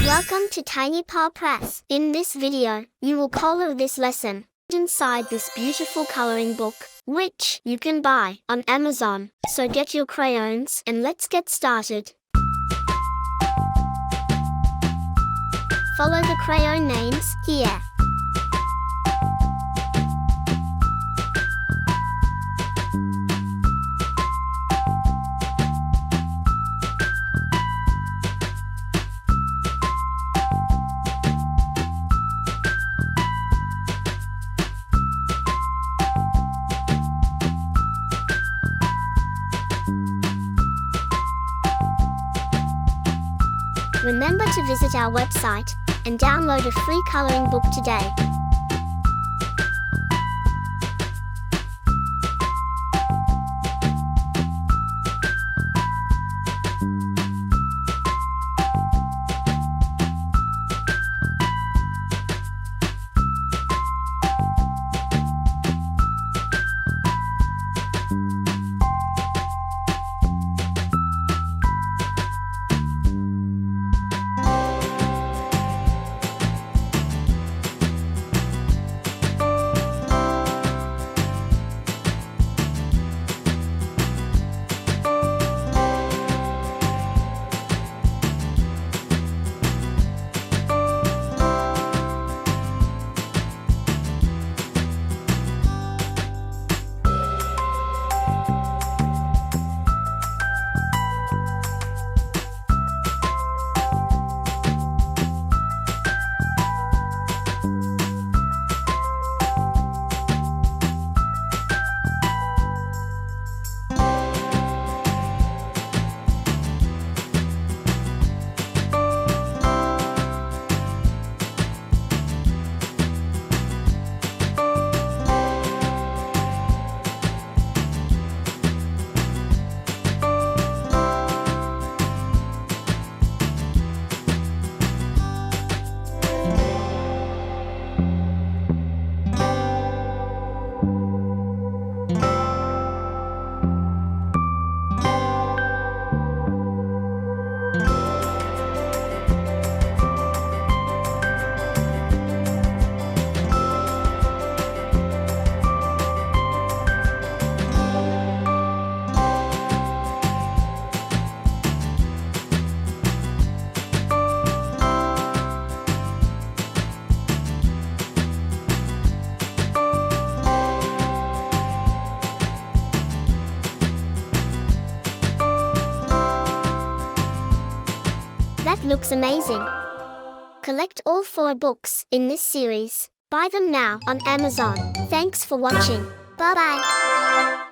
Welcome to Tiny Paw Press. In this video, you will color this lesson inside this beautiful coloring book, which you can buy on Amazon. So get your crayons and let's get started. Follow the crayon names here. Remember to visit our website and download a free coloring book today. That looks amazing. Collect all 4 books in this series. Buy them now on Amazon. Thanks for watching. Bye-bye.